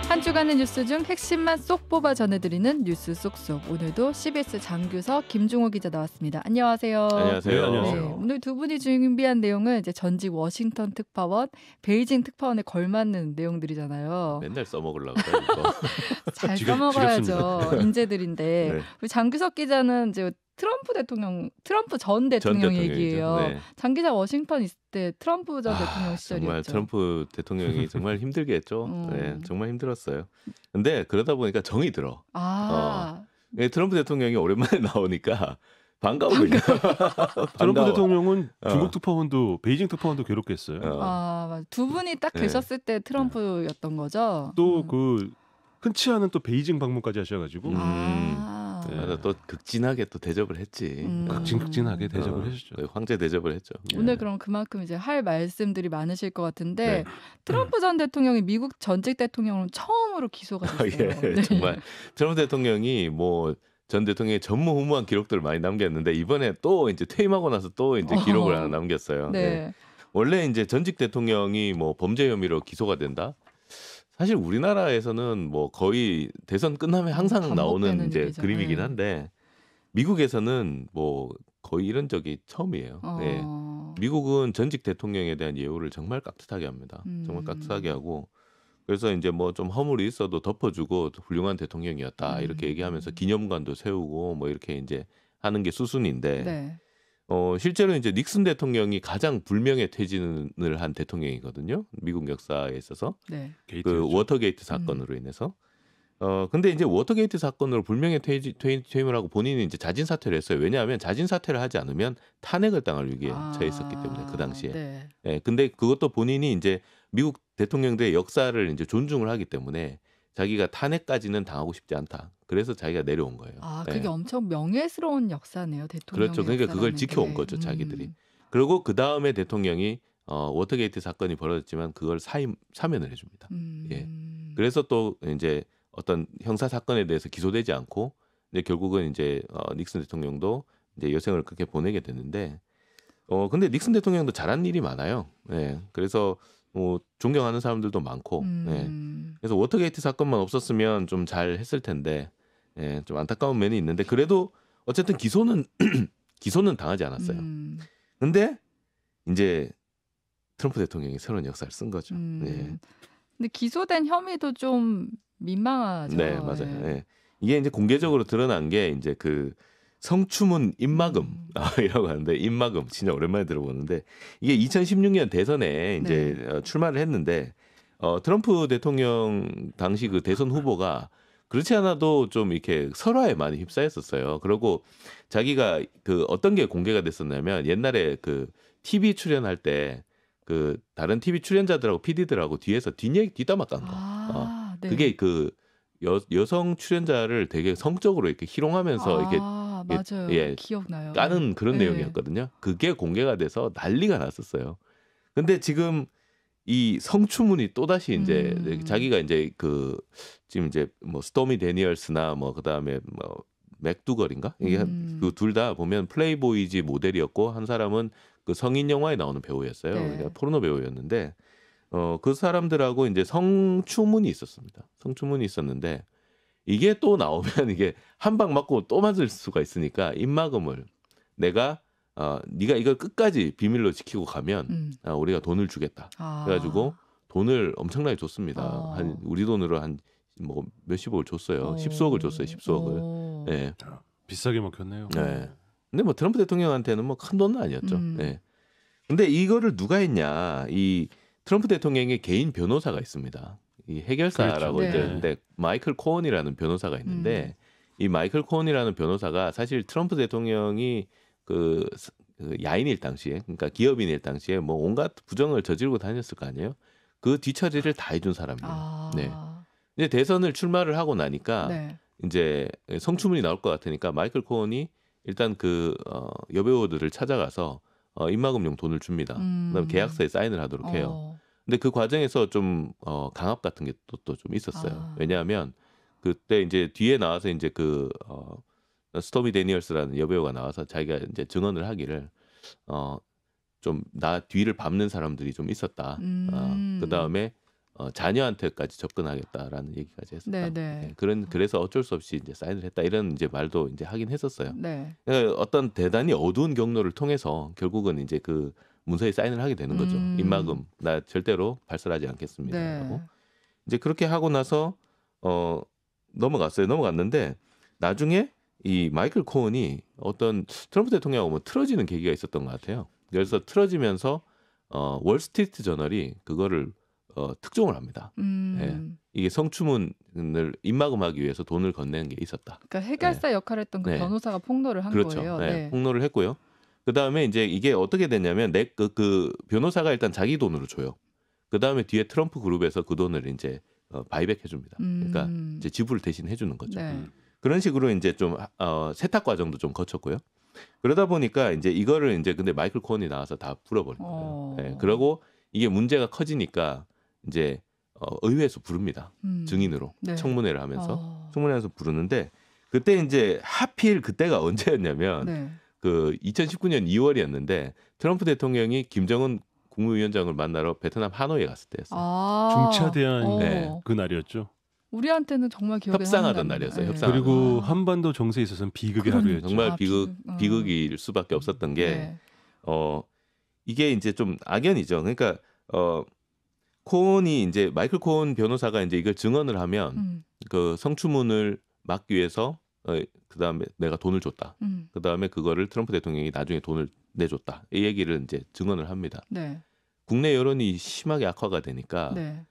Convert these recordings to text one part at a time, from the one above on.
한 주간의 뉴스 중 핵심만 쏙 뽑아 전해드리는 뉴스 쏙쏙. 오늘도 CBS 장규석, 김중호 기자 나왔습니다. 안녕하세요. 안녕하세요. 네, 안녕하세요. 네, 오늘 두 분이 준비한 내용은 이제 전직 워싱턴 특파원, 베이징 특파원에 걸맞는 내용들이잖아요. 맨날 써먹으려고 그래, 이거. 잘 써먹어야죠. 지겹습니다. 인재들인데. 네. 우리 장규석 기자는 이제 트럼프 전 대통령 대통령이죠. 얘기예요. 네. 장 기자 워싱턴 있을 때 트럼프 전 대통령 시절이었죠. 정말 트럼프 대통령이 정말 힘들게 했죠. 네, 정말 힘들었어요. 근데 그러다 보니까 정이 들어. 네, 트럼프 대통령이 오랜만에 나오니까 반가워 그냥. 트럼프 대통령은 중국 특파원도 베이징 특파원도 괴롭게 했어요. 맞아. 두 분이 딱 네. 계셨을 때 트럼프였던 거죠. 또 그 흔치 않은 또 베이징 방문까지 하셔가지고 네. 맞아, 또 극진하게 또 대접을 했지. 극진하게 대접을 해주죠. 황제 대접을 했죠. 오늘 그럼 그만큼 이제 할 말씀들이 많으실 것 같은데 네. 트럼프 전 대통령이 미국 전직 대통령으로 처음으로 기소가 됐어요. 예, 네. 정말 트럼프 대통령이 뭐 전 대통령의 전무후무한 기록들을 많이 남겼는데 이번에 또 이제 퇴임하고 나서 또 이제 기록을 하나 남겼어요. 네. 네. 원래 이제 전직 대통령이 뭐 범죄 혐의로 기소가 된다. 사실 우리나라에서는 뭐 거의 대선 끝나면 항상 나오는 이제 일이죠. 그림이긴 네. 한데 미국에서는 뭐 거의 이런 적이 처음이에요. 네. 미국은 전직 대통령에 대한 예우를 정말 깍듯하게 합니다. 정말 깍듯하게 하고 그래서 이제 뭐 좀 허물이 있어도 덮어주고 훌륭한 대통령이었다 이렇게 얘기하면서 기념관도 세우고 뭐 이렇게 이제 하는 게 수순인데 네. 실제로 이제 닉슨 대통령이 가장 불명예 퇴진을 한 대통령이거든요. 미국 역사에 있어서 네. 그 워터게이트 사건으로 인해서. 근데 이제 워터게이트 사건으로 불명예 퇴임을 하고 본인이 이제 자진 사퇴를 했어요. 왜냐하면 자진 사퇴를 하지 않으면 탄핵을 당할 위기에 처해 있었기 때문에 그 당시에. 네. 예, 근데 그것도 본인이 이제 미국 대통령들의 역사를 이제 존중을 하기 때문에 자기가 탄핵까지는 당하고 싶지 않다. 그래서 자기가 내려온 거예요. 그게 예. 엄청 명예스러운 역사네요. 대통령. 그렇죠. 그러니까 그걸 지켜온 거죠, 자기들이. 그리고 그 다음에 대통령이 워터게이트 사건이 벌어졌지만 그걸 사면을 해줍니다. 예. 그래서 또 이제 어떤 형사 사건에 대해서 기소되지 않고 이제 결국은 이제 닉슨 대통령도 이제 여생을 그렇게 보내게 됐는데 근데 닉슨 대통령도 잘한 일이 많아요. 예. 그래서 존경하는 사람들도 많고. 예. 그래서 워터게이트 사건만 없었으면 좀 잘 했을 텐데 예, 좀 안타까운 면이 있는데 그래도 어쨌든 기소는 당하지 않았어요. 근데 이제 트럼프 대통령이 새로운 역사를 쓴 거죠. 예. 근데 기소된 혐의도 좀 민망하죠. 네, 맞아요. 예. 이게 이제 공개적으로 드러난 게 이제 그 성추문 입막음이라고 하는데 입막음 진짜 오랜만에 들어보는데 이게 2016년 대선에 이제 출마를 했는데 트럼프 대통령 당시 그 대선 후보가 그렇지 않아도 좀 이렇게 설화에 많이 휩싸였었어요. 그리고 자기가 그 어떤 게 공개가 됐었냐면 옛날에 그 TV 출연할 때 그 다른 TV 출연자들하고 PD들하고 뒤에서 뒷담화 깐 거. 네. 그게 그 여성 출연자를 되게 성적으로 이렇게 희롱하면서 이렇게 맞아요. 예, 기억나요. 까는 그런 네. 내용이었거든요. 그게 공개가 돼서 난리가 났었어요. 근데 지금 이 성추문이 또 다시 이제 자기가 이제 그 지금 이제 뭐 스토미 데니얼스나 뭐 그다음에 뭐 맥두걸인가 이게 그 둘 다 보면 플레이보이지 모델이었고 한 사람은 그 성인 영화에 나오는 배우였어요. 네. 그러니까 포르노 배우였는데 그 사람들하고 이제 성추문이 있었습니다. 성추문이 있었는데 이게 또 나오면 이게 한 방 맞고 또 맞을 수가 있으니까 입막음을 내가 네가 이걸 끝까지 비밀로 지키고 가면 우리가 돈을 주겠다. 그래가지고 돈을 엄청나게 줬습니다. 한 우리 돈으로 한 뭐 몇십억을 줬어요. 10수억을 줬어요. 10수억을. 네. 비싸게 먹혔네요. 네. 근데 뭐 트럼프 대통령한테는 뭐 큰 돈은 아니었죠. 네. 근데 이거를 누가 했냐? 이 트럼프 대통령의 개인 변호사가 있습니다. 이 해결사라고 그렇죠. 이제 네. 근데 마이클 코언이라는 변호사가 있는데 이 마이클 코언이라는 변호사가 사실 트럼프 대통령이 그 야인일 당시에 그러니까 기업인일 당시에 뭐 온갖 부정을 저지르고 다녔을 거 아니에요. 그 뒤처리를 다 해준 사람이에요. 네. 이제 대선을 출마를 하고 나니까 이제 성추문이 나올 것 같으니까 마이클 코언이 일단 그 여배우들을 찾아가서 입막음용 돈을 줍니다. 그다음에 계약서에 사인을 하도록 해요. 근데 그 과정에서 좀 강압 같은 게 또 좀 있었어요. 왜냐하면 그때 이제 뒤에 나와서 이제 그 스토미 데니얼스라는 여배우가 나와서 자기가 이제 증언을 하기를 좀 나 뒤를 밟는 사람들이 좀 있었다. 그 다음에 자녀한테까지 접근하겠다라는 얘기까지 했었다. 네, 네. 그래서 어쩔 수 없이 이제 사인을 했다 이런 이제 말도 이제 하긴 했었어요. 네. 그러니까 어떤 대단히 어두운 경로를 통해서 결국은 이제 그 문서에 사인을 하게 되는 거죠. 입막음 나 절대로 발설하지 않겠습니다. 네. 하고. 이제 그렇게 하고 나서 넘어갔는데 나중에 이 마이클 코언이 어떤 트럼프 대통령하고 뭐 틀어지는 계기가 있었던 것 같아요. 그래서 틀어지면서 월스트리트 저널이 그거를 특종을 합니다. 예. 이게 성추문을 입막음하기 위해서 돈을 건네는 게 있었다. 그러니까 해결사 역할을 했던 그 네. 변호사가 폭로를 한 그렇죠. 거예요. 네. 네. 폭로를 했고요. 그 다음에 이제 이게 어떻게 됐냐면 그 변호사가 일단 자기 돈으로 줘요. 그 다음에 뒤에 트럼프 그룹에서 그 돈을 이제 바이백 해줍니다. 그러니까 이제 지불을 대신 해주는 거죠. 네. 그런 식으로 이제 좀 세탁 과정도 좀 거쳤고요. 그러다 보니까 이제 이거를 이제 근데 마이클 코언이 나와서 다 풀어버린 거예요. 네. 그러고 이게 문제가 커지니까 이제 의회에서 부릅니다. 증인으로 네. 청문회를 하면서 청문회에서 부르는데 그때 이제 하필 그때가 언제였냐면 네. 그 2019년 2월이었는데 트럼프 대통령이 김정은 국무위원장을 만나러 베트남 하노이에 갔을 때였어요. 중차대한 네. 그 날이었죠. 우리한테는 정말 기억에 협상하던 남는다. 날이었어요. 네. 협상. 그리고 한반도 정세에 있어서는 비극의 하루였죠. 정말 비극. 비극일 수밖에 없었던 게 네. 이게 이제 좀 악연이죠. 그러니까 코언이 이제 마이클 코언 변호사가 이제 이걸 증언을 하면 그 성추문을 막기 위해서 그다음에 내가 돈을 줬다. 그다음에 그거를 트럼프 대통령이 나중에 돈을 내줬다. 이 얘기를 이제 증언을 합니다. 네. 국내 여론이 심하게 악화가 되니까 네.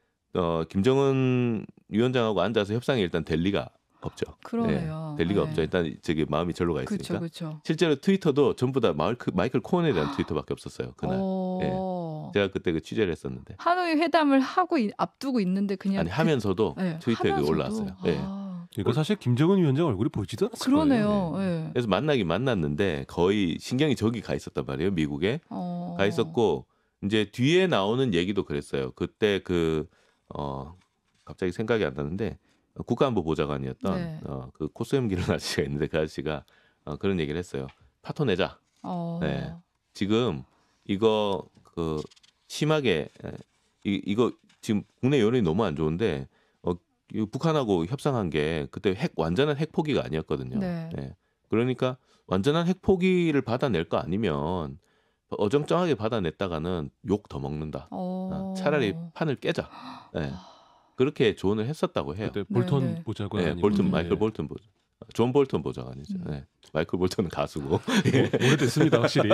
김정은 위원장하고 앉아서 협상이 일단 될 리가 없죠. 그러네요. 될 리가 네. 없죠. 일단 저기 마음이 절로 가 있으니까. 그렇죠. 실제로 트위터도 전부 다 마이클 코언에 대한 트위터밖에 없었어요. 그날. 제가 그때 그 취재를 했었는데. 하노이 회담을 하고 앞두고 있는데 그냥 아니 하면서도 네, 트위터에 하면서도? 올라왔어요. 네. 그러니까 사실 김정은 위원장 얼굴이 보이지도 않았을 그러네요. 거예요. 네. 그래서 만났는데 거의 신경이 저기 가 있었단 말이에요. 미국에 가 있었고 이제 뒤에 나오는 얘기도 그랬어요. 그때 갑자기 생각이 안 나는데 국가안보 보좌관이었던 네. 그 코스염 기른 아저씨가 있는데 그 아저씨가 그런 얘기를 했어요. 파토 내자. 네. 지금 이거 심하게 이거 지금 국내 여론이 너무 안 좋은데 북한하고 협상한 게 그때 완전한 핵 포기가 아니었거든요. 네. 네. 그러니까 완전한 핵 포기를 받아낼 거 아니면 어정쩡하게 받아냈다가는 욕 더 먹는다. 차라리 판을 깨자. 네. 그렇게 조언을 했었다고 해요. 그때 볼턴 네, 네. 보좌관 네, 아니고 마이클 볼턴 보좌. 존 볼턴 보좌관이죠. 네. 마이클 볼턴은 가수고. 오래됐습니다, 확실히.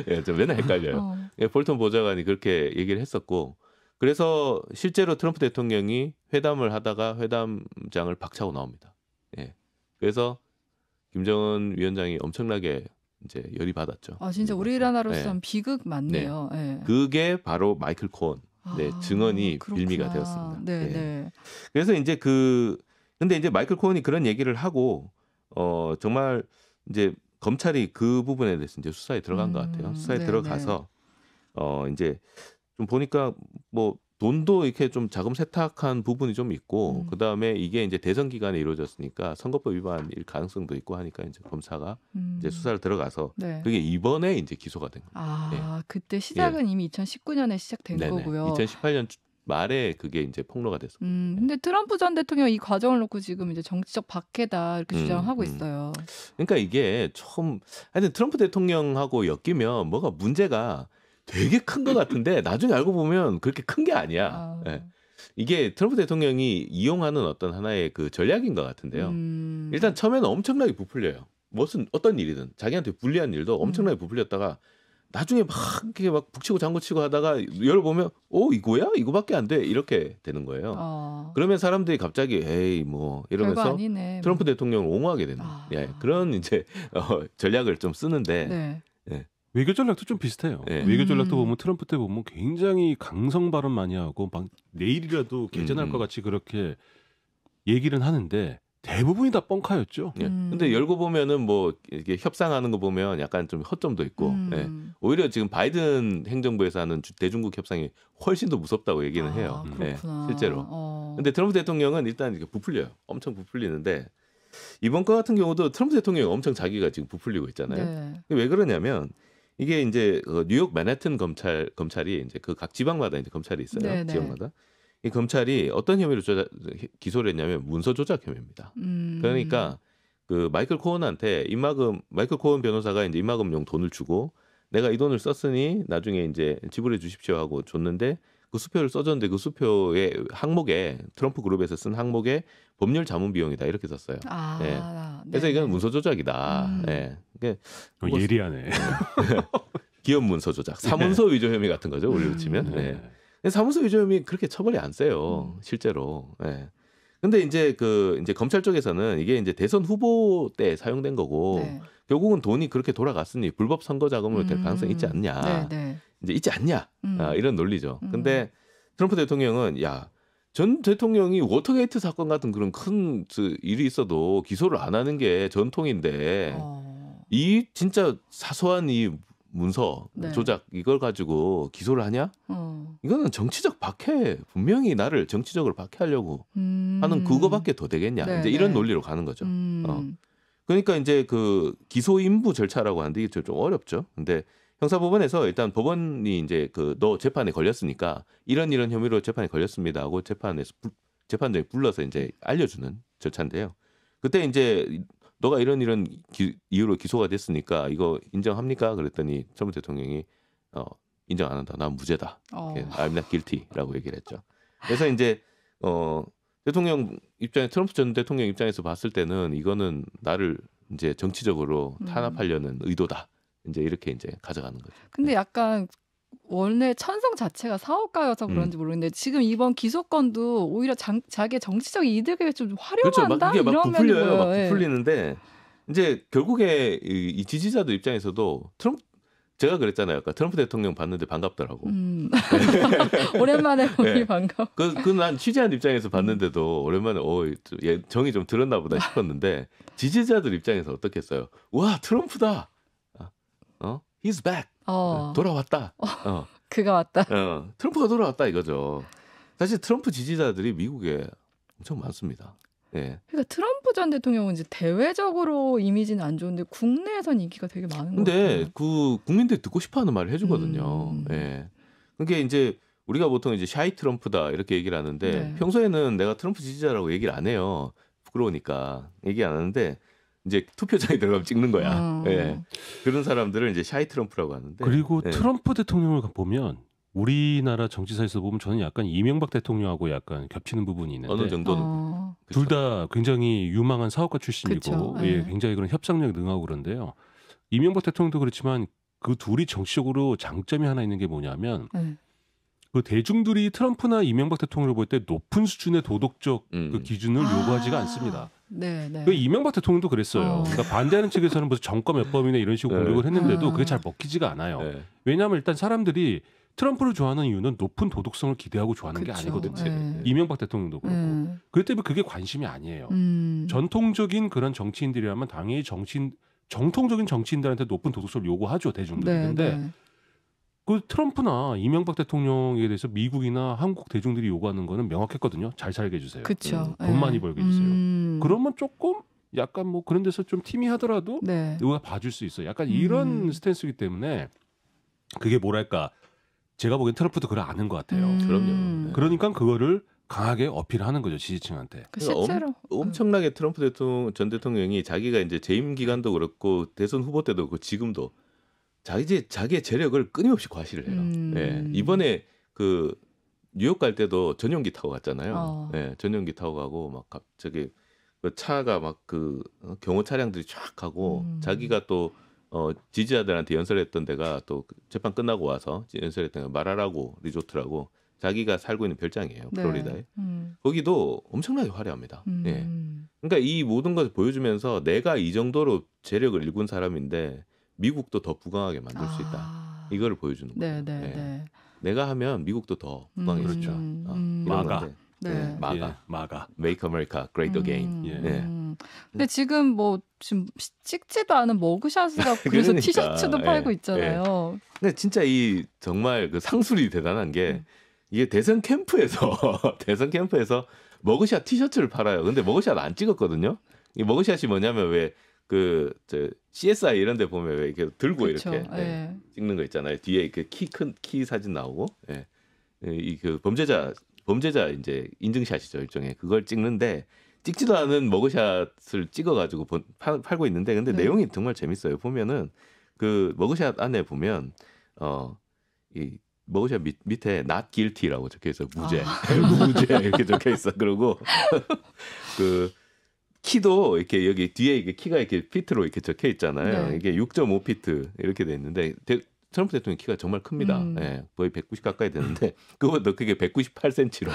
예, 좀 맨날 헷갈려요. 예, 볼턴 보좌관이 그렇게 얘기를 했었고, 그래서 실제로 트럼프 대통령이 회담을 하다가 회담장을 박차고 나옵니다. 예, 그래서 김정은 위원장이 엄청나게 이제 열이 받았죠. 진짜 우리나라로서는 비극 맞네요. 네. 그게 바로 마이클 코언. 네, 증언이 그렇구나. 빌미가 되었습니다. 네, 네. 네. 그래서 이제 근데 이제 마이클 코언이 그런 얘기를 하고 정말 이제 검찰이 그 부분에 대해서 이제 수사에 들어간 것 같아요. 수사에 네, 들어가서 이제 좀 보니까 뭐 돈도 이렇게 좀 자금 세탁한 부분이 좀 있고 그 다음에 이게 이제 대선 기간에 이루어졌으니까 선거법 위반일 가능성도 있고 하니까 이제 검사가 이제 수사를 들어가서 네. 그게 이번에 이제 기소가 된 거예요. 그때 시작은 이미 2019년에 시작된 네네. 거고요. 2018년 말에 그게 이제 폭로가 됐었고. 근데 트럼프 전 대통령 이 과정을 놓고 지금 이제 정치적 박해다 이렇게 주장하고 있어요. 그러니까 이게 하여튼 트럼프 대통령하고 엮이면 뭐가 문제가 되게 큰 것 같은데 나중에 알고 보면 그렇게 큰 게 아니야. 네. 이게 트럼프 대통령이 이용하는 어떤 하나의 그 전략인 것 같은데요. 일단 처음에는 엄청나게 부풀려요. 어떤 일이든 자기한테 불리한 일도 엄청나게 부풀렸다가 나중에 막 이렇게 막 북치고 장구치고 하다가 열어보면 이거야? 이거밖에 안 돼. 이렇게 되는 거예요. 그러면 사람들이 갑자기 에이 뭐 이러면서 트럼프 대통령을 옹호하게 되는 그런 이제 전략을 좀 쓰는데 네. 외교 전략도 좀 비슷해요. 네. 외교 전략도 보면 트럼프 때 보면 굉장히 강성 발언 많이 하고 막 내일이라도 개전할 것 같이 그렇게 얘기를 하는데 대부분이 다 뻥카였죠. 근데 열고 보면은 뭐 이렇게 협상하는 거 보면 약간 좀 허점도 있고 오히려 지금 바이든 행정부에서 하는 대중국 협상이 훨씬 더 무섭다고 얘기는 해요. 실제로. 근데 트럼프 대통령은 일단 이렇게 부풀려요. 엄청 부풀리는데 이번 거 같은 경우도 트럼프 대통령이 엄청 자기가 지금 부풀리고 있잖아요. 왜 그러냐면 이게 이제 뉴욕 맨해튼 검찰이 이제 그 각 지방마다 이제 검찰이 있어요. 네네. 지역마다. 이 검찰이 어떤 혐의로 기소를 했냐면 문서 조작 혐의입니다. 그러니까 그 마이클 코언한테 마이클 코언 변호사가 이제 입막음용 돈을 주고 내가 이 돈을 썼으니 나중에 이제 지불해 주십시오 하고 줬는데 그 수표를 써줬는데 그 수표의 항목에 트럼프 그룹에서 쓴 항목에 법률 자문 비용이다 이렇게 썼어요. 예. 그래서 네네. 이건 문서 조작이다. 예. 그러니까 뭐 예리하네. 기업 문서 조작, 사문서 위조 혐의 같은 거죠. 우리로 치면. 예. 근데 사문서 위조 혐의 그렇게 처벌이 안 세요. 실제로. 예. 근데 이제 이제 검찰 쪽에서는 이게 이제 대선 후보 때 사용된 거고 네. 결국은 돈이 그렇게 돌아갔으니 불법 선거 자금으로 될 가능성이 있지 않냐. 네네. 이제 있지 않냐. 이런 논리죠. 근데 트럼프 대통령은 야, 전 대통령이 워터게이트 사건 같은 그런 큰 일이 있어도 기소를 안 하는 게 전통인데 이 진짜 사소한 이 문서 네. 조작 이걸 가지고 기소를 하냐? 이거는 정치적 박해, 분명히 나를 정치적으로 박해하려고 하는 그거밖에 더 되겠냐? 네, 이제 이런 네. 논리로 가는 거죠. 그러니까 이제 그 기소 인부 절차라고 하는데 이게 좀 어렵죠. 근데 형사법원에서 일단 법원이 이제 너 재판에 걸렸으니까 이런 혐의로 재판에 걸렸습니다 하고 재판장이 불러서 이제 알려주는 절차인데요. 그때 이제 너가 이런 이유로 기소가 됐으니까 이거 인정합니까? 그랬더니 트럼프 대통령이 인정 안 한다. 난 무죄다. I'm not guilty라고 얘기를 했죠. 그래서 이제 트럼프 전 대통령 입장에서 봤을 때는 이거는 나를 이제 정치적으로 탄압하려는 의도다. 이제 이렇게 이제 가져가는 거죠. 근데 약간 원래 천성 자체가 사업가여서 그런지 모르겠는데 지금 이번 기소건도 오히려 자기의 정치적 이득에 좀 활용한다 그렇죠. 막 이런 면이 부풀려요. 막 보여요. 부풀리는데 이제 결국에 이 지지자들 입장에서도 제가 그랬잖아요. 아까 트럼프 대통령 봤는데 반갑더라고. 오랜만에 보니 네. 반가워. 난 취재한 입장에서 봤는데도 오랜만에 얘 정이 좀 들었나 보다 싶었는데 지지자들 입장에서 어떻겠어요? 와 트럼프다. He's back. 돌아왔다. 그가 왔다. 트럼프가 돌아왔다 이거죠. 사실 트럼프 지지자들이 미국에 엄청 많습니다. 예. 그러니까 트럼프 전 대통령은 이제 대외적으로 이미지는 안 좋은데 국내에선 인기가 되게 많은 것 같아요. 근데 국민들이 듣고 싶어하는 말을 해주거든요. 예. 그게 이제 우리가 보통 이제 샤이 트럼프다 이렇게 얘기를 하는데 네. 평소에는 내가 트럼프 지지자라고 얘기를 안 해요. 부끄러우니까 얘기 안 하는데 이제 투표장에 들어가면 찍는 거야. 예. 그런 사람들을 이제 샤이 트럼프라고 하는데. 그리고 예. 트럼프 대통령을 보면 우리나라 정치사에서 보면 저는 약간 이명박 대통령하고 약간 겹치는 부분이 있는데 어느 정도는 둘 다 굉장히 유망한 사업가 출신이고 그쵸. 예, 네. 굉장히 그런 협상력 능하고 그런데요. 이명박 대통령도 그렇지만 그 둘이 정치적으로 장점이 하나 있는 게 뭐냐면 그 대중들이 트럼프나 이명박 대통령을 볼 때 높은 수준의 도덕적 그 기준을 요구하지가 않습니다. 네. 그 이명박 대통령도 그랬어요. 그러니까 반대하는 측에서는 무슨 정권몇법이나 이런 식으로 공격을 했는데도 그게 잘 먹히지가 않아요. 네. 왜냐하면 일단 사람들이 트럼프를 좋아하는 이유는 높은 도덕성을 기대하고 좋아하는 게 아니거든요. 네. 이명박 대통령도 그렇고. 그렇기 때문에 그게 관심이 아니에요. 전통적인 그런 정치인들이라면 당연히 정통적인 정치인들한테 높은 도덕성을 요구하죠, 대중들이. 근데 그 트럼프나 이명박 대통령에 대해서 미국이나 한국 대중들이 요구하는 거는 명확했거든요. 잘 살게 해주세요. 그렇죠. 돈 많이 벌게 해주세요. 그러면 조금 약간 뭐 그런 데서 좀 팀이 하더라도 누가 봐줄 수 있어요. 약간 이런 스탠스이기 때문에 그게 뭐랄까 제가 보기엔 트럼프도 그걸 아는 것 같아요. 그럼요. 그러니까 그거를 강하게 어필하는 거죠, 지지층한테. 실제로 엄청나게 트럼프 전 대통령이 자기가 이제 재임 기간도 그렇고 대선 후보 때도 그렇고 지금도 자기의 재력을 끊임없이 과시를 해요. 예. 이번에 뉴욕 갈 때도 전용기 타고 갔잖아요. 예, 전용기 타고 가고 막 갑자기 그 차가 막 경호 차량들이 쫙 가고 자기가 또 지지자들한테 연설했던 데가 또 재판 끝나고 와서 연설했던 게 마라라고 리조트라고 자기가 살고 있는 별장이에요. 플로리다에. 거기도 엄청나게 화려합니다. 예. 그러니까 이 모든 것을 보여주면서 내가 이 정도로 재력을 일군 사람인데 미국도 더 부강하게 만들 수 있다. 이거를 보여주는 거예요. 예. 내가 하면 미국도 더 부강해지죠. 마가. 네. 마가. Make America Great Again. 근데 지금 지금 찍지도 않은 머그샷이라고 그래서 그러니까, 티셔츠도 팔고 있잖아요. 근데 진짜 정말 그 상술이 대단한 게 이게 대선 캠프에서 머그샷 티셔츠를 팔아요. 근데 머그샷 안 찍었거든요. 이 머그샷이 뭐냐면 왜 저 CSI 이런 데 보면 왜 이렇게 들고 그쵸. 이렇게 예. 찍는 거 있잖아요. 뒤에 이렇게 큰 키 사진 나오고. 예. 이 그 범죄자 이제 인증샷이죠, 일종의. 그걸 찍는데 찍지도 않은 머그샷을 찍어 가지고 팔고 있는데 근데 네. 내용이 정말 재밌어요. 보면은 그 머그샷 안에 보면 이 머그샷 밑에 not guilty라고 적혀 있어요. 무죄. 무죄 이렇게 적혀 있어. 그리고 그 키도 이렇게 여기 뒤에 이게 키가 이렇게 피트로 이렇게 적혀 있잖아요. 네. 이게 6.5피트 이렇게 돼 있는데 트럼프 대통령 키가 정말 큽니다. 예, 거의 190 가까이 되는데 그것도 그게 198cm로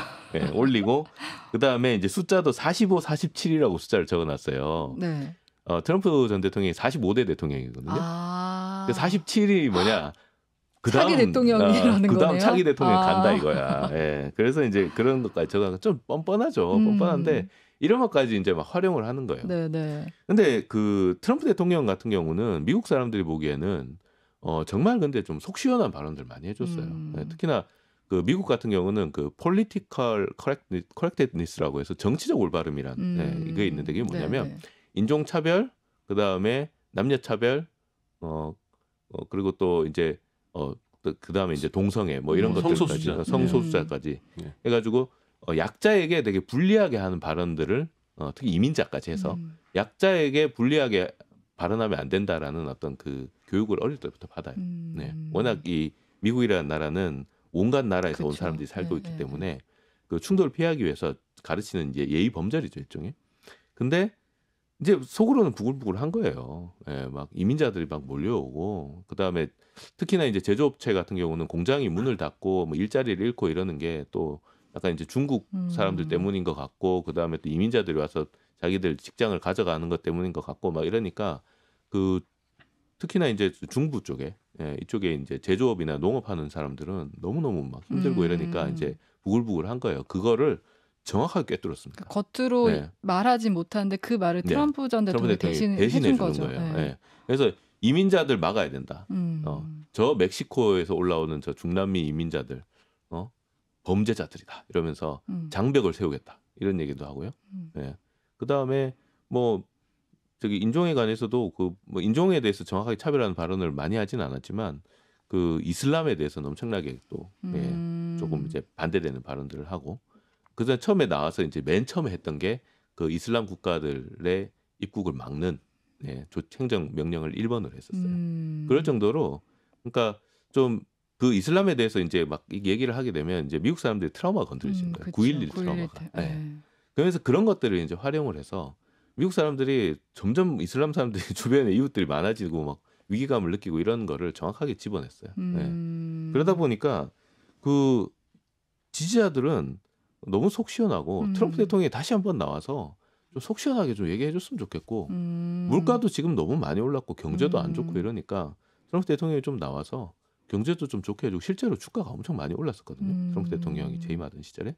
올리고 그다음에 이제 숫자도 45, 47이라고 숫자를 적어놨어요. 네. 트럼프 전 대통령이 45대 대통령이거든요. 아. 47이 뭐냐? 차기 대통령이라는 그다음 거네요. 차기 대통령 간다 이거야. 예. 그래서 이제 그런 것까지 적어서 좀 뻔뻔하죠. 뻔뻔한데 이런 것까지 이제 막 활용을 하는 거예요. 네네. 근데 그 트럼프 대통령 같은 경우는 미국 사람들이 보기에는 정말 근데 좀 속 시원한 발언들 많이 해줬어요. 예, 특히나 그 미국 같은 경우는 그 political correctness라고 해서 정치적 올바름이란 이게 있는데 그게 뭐냐면 네네. 인종차별, 그 다음에 남녀차별, 그리고 또 이제 그 다음에 이제 동성애 뭐 이런 것들까지 성소수자까지 해가지고 약자에게 되게 불리하게 하는 발언들을 특히 이민자까지 해서 약자에게 불리하게 발언하면 안 된다라는 어떤 그 교육을 어릴 때부터 받아요. 네. 워낙 이 미국이라는 나라는 온갖 나라에서 그쵸. 온 사람들이 살고 네, 있기 네. 때문에 그 충돌을 피하기 위해서 가르치는 이제 예의 범절이죠, 일종의. 근데 이제 속으로는 부글부글한 거예요. 예, 막 이민자들이 막 몰려오고 그다음에 특히나 이제 제조업체 같은 경우는 공장이 문을 닫고 뭐 일자리를 잃고 이러는 게 또 약간 이제 중국 사람들 때문인 것 같고 그다음에 또 이민자들이 와서 자기들 직장을 가져가는 것 때문인 것 같고 막 이러니까 그 특히나 이제 중부 쪽에 이쪽에 이제 제조업이나 농업하는 사람들은 너무너무 막 힘들고 이러니까 이제 부글부글한 거예요. 그거를 정확하게 꿰뚫었습니다. 겉으로 말하지 못하는데 그 말을 트럼프 전 대통령이 대신해 준 거죠. 거예요. 그래서 이민자들 막아야 된다. 저 멕시코에서 올라오는 저 중남미 이민자들 범죄자들이다. 이러면서 장벽을 세우겠다. 이런 얘기도 하고요. 그 다음에 뭐 저기 인종에 관해서도 그 뭐 인종에 대해서 정확하게 차별하는 발언을 많이 하진 않았지만 그 이슬람에 대해서는 엄청나게 또 조금 이제 반대되는 발언들을 하고 그다음 처음에 나와서 이제 맨 처음에 했던 게 그 이슬람 국가들의 입국을 막는 행정 명령을 1번으로 했었어요. 그럴 정도로 그러니까 좀 그 이슬람에 대해서 이제 막 얘기를 하게 되면 이제 미국 사람들이 트라우마가 건드려지는 거예요. 9.11 트라우마가. 그래서 그런 것들을 이제 활용을 해서 미국 사람들이 점점 이슬람 사람들이 주변에 이웃들이 많아지고 막 위기감을 느끼고 이런 거를 정확하게 집어냈어요. 그러다 보니까 그 지지자들은 너무 속 시원하고 트럼프 대통령이 다시 한번 나와서 좀 속 시원하게 좀 얘기해 줬으면 좋겠고 물가도 지금 너무 많이 올랐고 경제도 안 좋고 이러니까 트럼프 대통령이 좀 나와서 경제도 좀 좋게 해주고 실제로 주가가 엄청 많이 올랐었거든요. 트럼프 대통령이 재임하던 시절에.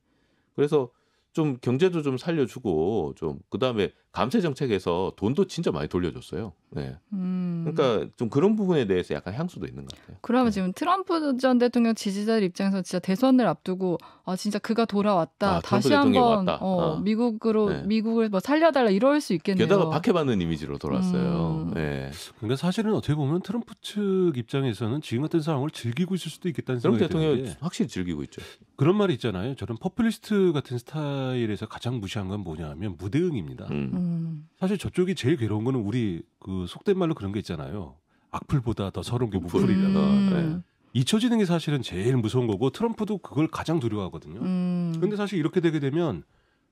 그래서 좀 경제도 좀 살려주고 좀 그다음에 감세 정책에서 돈도 진짜 많이 돌려줬어요. 네. 그러니까 좀 그런 부분에 대해서 약간 향수도 있는 것 같아요. 그러면 지금 트럼프 전 대통령 지지자들 입장에서 진짜 대선을 앞두고 진짜 그가 돌아왔다. 다시 한번 미국을 뭐 살려달라 이럴 수 있겠네요. 게다가 박해받는 이미지로 돌아왔어요. 네. 그러니까 사실은 어떻게 보면 트럼프 측 입장에서는 지금 같은 상황을 즐기고 있을 수도 있겠다는 생각이 드는데 트럼프 대통령이 확실히 즐기고 있죠. 그런 말이 있잖아요. 저는 포퓰리스트 같은 스타일에서 가장 무시한 건 뭐냐면 무대응입니다. 사실 저쪽이 제일 괴로운 거는 우리 그 속된 말로 그런 게 있잖아요. 악플보다 더 서러운 게 무플이다. 잊혀지는 게 사실은 제일 무서운 거고 트럼프도 그걸 가장 두려워하거든요. 그런데 사실 이렇게 되게 되면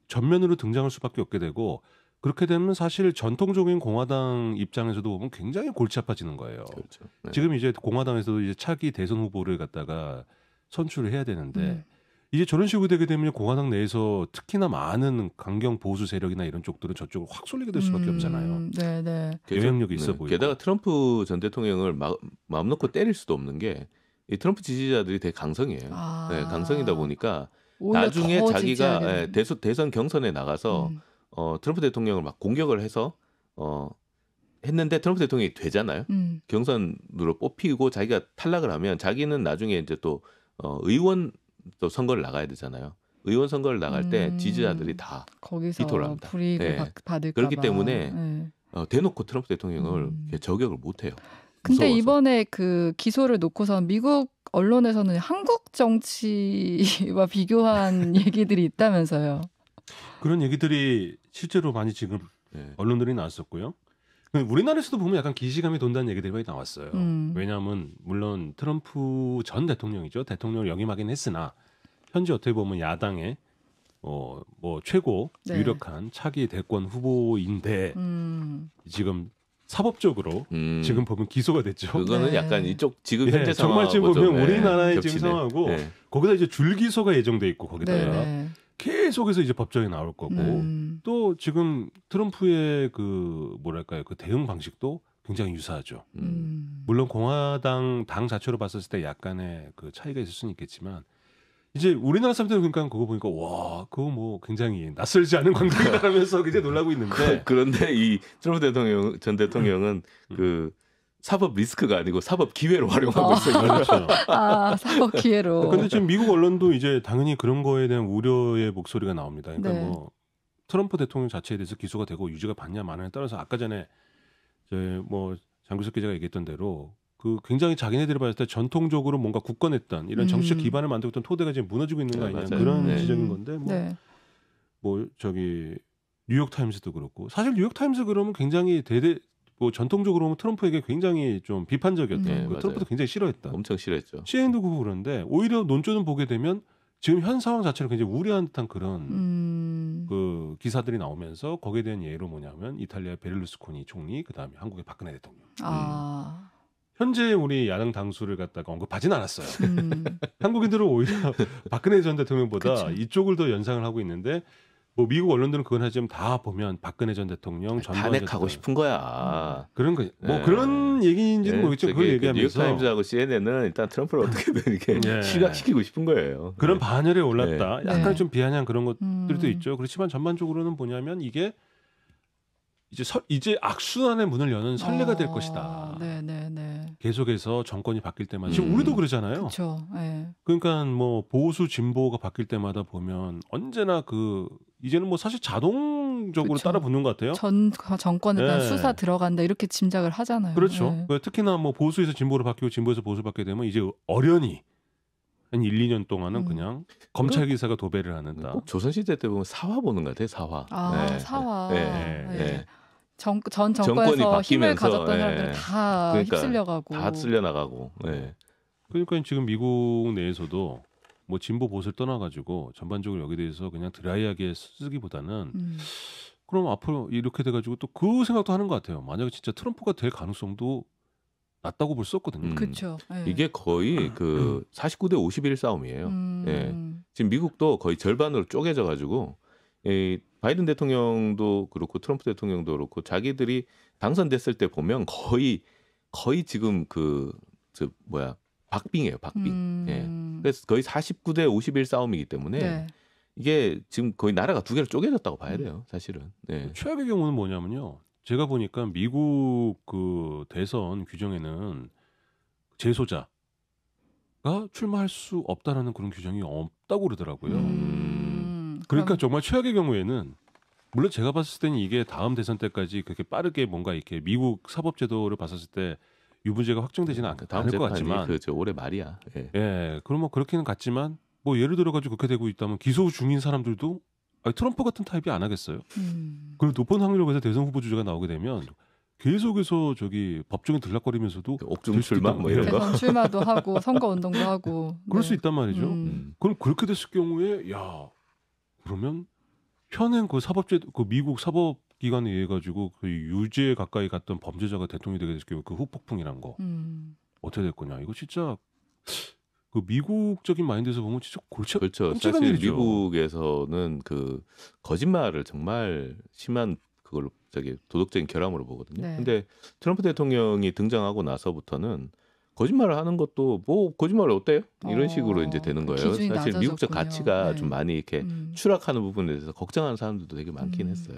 전면으로 등장할 수밖에 없게 되고 그렇게 되면 사실 전통적인 공화당 입장에서도 보면 굉장히 골치 아파지는 거예요. 그렇죠. 지금 이제 공화당에서도 이제 차기 대선 후보를 갖다가 선출을 해야 되는데 이제 저런 식으로 되게 되면 공화당 내에서 특히나 많은 강경 보수 세력이나 이런 쪽들은 저쪽으로 확 쏠리게 될 수밖에 없잖아요. 네네. 영향력이 있어 보이고. 게다가 트럼프 전 대통령을 마음 놓고 때릴 수도 없는 게 이 트럼프 지지자들이 되게 강성이에요. 강성이다 보니까 나중에 자기가 대선 경선에 나가서 트럼프 대통령을 막 공격을 해서 했는데 트럼프 대통령이 되잖아요. 경선으로 뽑히고 자기가 탈락을 하면 자기는 나중에 이제 또 의원 또 선거를 나가야 되잖아요. 의원 선거를 나갈 때 지지자들이 다 거기서 비토를 합니다. 불이익을 받을까 그렇기 봐. 때문에 대놓고 트럼프 대통령을 저격을 못해요. 근데 이번에 그 기소를 놓고선 미국 언론에서는 한국 정치와 비교한 얘기들이 있다면서요. 그런 얘기들이 실제로 많이 지금 언론들이 나왔었고요. 우리나라에서도 보면 약간 기시감이 돈다는 얘기들이 많이 나왔어요. 왜냐하면 물론 트럼프 전 대통령이죠. 대통령을 역임하긴 했으나 현재 어떻게 보면 야당의 뭐 최고 유력한 차기 대권 후보인데 지금 사법적으로 지금 보면 기소가 됐죠. 그거는 약간 이쪽 지금 현재 정말 지금 보면 우리나라의 지금 겹치네. 상황하고 거기다 이제 줄기소가 예정돼 있고 거기다가 계속해서 이제 법정에 나올 거고 또 지금 트럼프의 그 뭐랄까요 그 대응 방식도 굉장히 유사하죠. 물론 공화당 당 자체로 봤었을 때 약간의 그 차이가 있을 수는 있겠지만 이제 우리나라 사람들은 그러니까 그거 보니까 와 그거 뭐 굉장히 낯설지 않은 광경이라면서 굉장히 놀라고 있는데 그런데 이 트럼프 전 대통령은 그 사법 리스크가 아니고 사법 기회로 활용하고 있어요. 그렇죠. 사법 기회로. 근데 지금 미국 언론도 이제 당연히 그런 거에 대한 우려의 목소리가 나옵니다. 그러니까 뭐 트럼프 대통령 자체에 대해서 기소가 되고 유죄가 받냐 마냐에 따라서 아까 전에 뭐 장규석 기자가 얘기했던 대로 그 굉장히 자기네들이 봤을 때 전통적으로 뭔가 굳건했던 이런 정치적 기반을 만들고 있던 토대가 지금 무너지고 있는 거 아니냐 그런 지적인 건데 뭐 저기 뉴욕 타임스도 그렇고 사실 뉴욕 타임스 그러면 굉장히 뭐 전통적으로 보면 트럼프에게 굉장히 좀 비판적이었던 트럼프도 굉장히 싫어했다. 엄청 싫어했죠. CNN도 그런데 오히려 논조는 보게 되면 지금 현 상황 자체를 굉장히 우려한 듯한 그런 그 기사들이 나오면서 거기에 대한 예로 뭐냐면 이탈리아 베를루스코니 총리 그다음에 한국의 박근혜 대통령. 현재 우리 야당 당수를 갖다가 언급하진 않았어요. 한국인들은 오히려 박근혜 전 대통령보다 이쪽을 더 연상을 하고 있는데 뭐 미국 언론들은 그건 하지만 다 보면 박근혜 전 대통령 탄핵하고 싶은 거야. 그런 거 뭐 그런 얘기인지는 모르겠지만 그걸 얘기하면서 뉴욕타임즈하고 CNN은 일단 트럼프를 어떻게든 이렇게 시각시키고 싶은 거예요. 그런 반열에 올랐다. 약간 좀 비아냥 그런 것들도 있죠. 그렇지만 전반적으로는 뭐냐면 이게 이제 악순환의 문을 여는 선례가 될 것이다. 계속해서 정권이 바뀔 때마다 지금 우리도 그러잖아요. 그렇죠. 그러니까 뭐 보수 진보가 바뀔 때마다 보면 언제나 이제는 뭐 사실 자동적으로 따라 붙는 것 같아요. 정권에 대한 수사 들어간다 이렇게 짐작을 하잖아요. 그렇죠. 특히나 뭐 보수에서 진보로 바뀌고 진보에서 보수로 바뀌게 되면 이제 어련히 한 1, 2년 동안은 그냥 검찰 기사가 도배를 하는다. 꼭 조선시대 때 보면 사화 보는 것 같아요. 사화. 사화. 전 정권에서 힘을 가졌던 사람들 다 그러니까 휩쓸려가고 다 쓸려나가고. 그러니까 지금 미국 내에서도 뭐 진보 보수를 떠나가지고 전반적으로 여기에 대해서 그냥 드라이하게 쓰기보다는 그럼 앞으로 이렇게 돼가지고 또 그 생각도 하는 것 같아요. 만약에 진짜 트럼프가 될 가능성도 낮다고 볼 수 없거든요. 그렇죠. 이게 거의 그 49대 51 싸움이에요. 지금 미국도 거의 절반으로 쪼개져가지고 바이든 대통령도 그렇고 트럼프 대통령도 그렇고 자기들이 당선됐을 때 보면 거의 지금 박빙이에요. 박빙. 그래서 거의 49대 51 싸움이기 때문에 이게 지금 거의 나라가 두 개로 쪼개졌다고 봐야 돼요. 사실은. 최악의 경우는 뭐냐면요. 제가 보니까 미국 그 대선 규정에는 재소자가 출마할 수 없다라는 그런 규정이 없다고 그러더라고요. 그러니까 정말 최악의 경우에는 물론 제가 봤을 때는 이게 다음 대선 때까지 그렇게 빠르게 뭔가 이렇게 미국 사법제도를 봤었을 때 유무죄가 확정되지는 않을 것 같지만 그렇죠. 올해 말이야. 그럼 뭐 그렇게는 같지만 뭐 예를 들어가지고 그렇게 되고 있다면 기소 중인 사람들도 트럼프 같은 타입이 안 하겠어요. 그리고 높은 확률로 해서 대선 후보 주자가 나오게 되면 계속해서 법정에 들락거리면서도 옥중 출마 뭐 이런 거 대선 출마도 하고 선거 운동도 하고 그럴 수 있단 말이죠. 그럼 그렇게 됐을 경우에 그러면 현행 그 사법제도 그 미국 사법기관에 의해 가지고 그 유죄에 가까이 갔던 범죄자가 대통령이 되게 됐을 경우 그 후폭풍이란 거 어떻게 될 거냐. 이거 진짜 그 미국적인 마인드에서 보면 진짜 그렇죠. 사실 일이죠. 미국에서는 그 거짓말을 정말 심한 그걸로 도덕적인 결함으로 보거든요. 근데 트럼프 대통령이 등장하고 나서부터는 거짓말을 하는 것도 뭐 거짓말을 어때요? 이런 식으로 이제 되는 거예요. 사실 낮아졌군요. 미국적 가치가 좀 많이 이렇게 추락하는 부분에 대해서 걱정하는 사람들도 되게 많긴 했어요.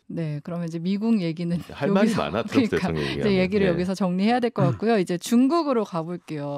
네, 그러면 이제 미국 얘기는 할 말이 많아 트럼프 대통령이. 이제 얘기를 여기서 정리해야 될 것 같고요. 이제 중국으로 가볼게요.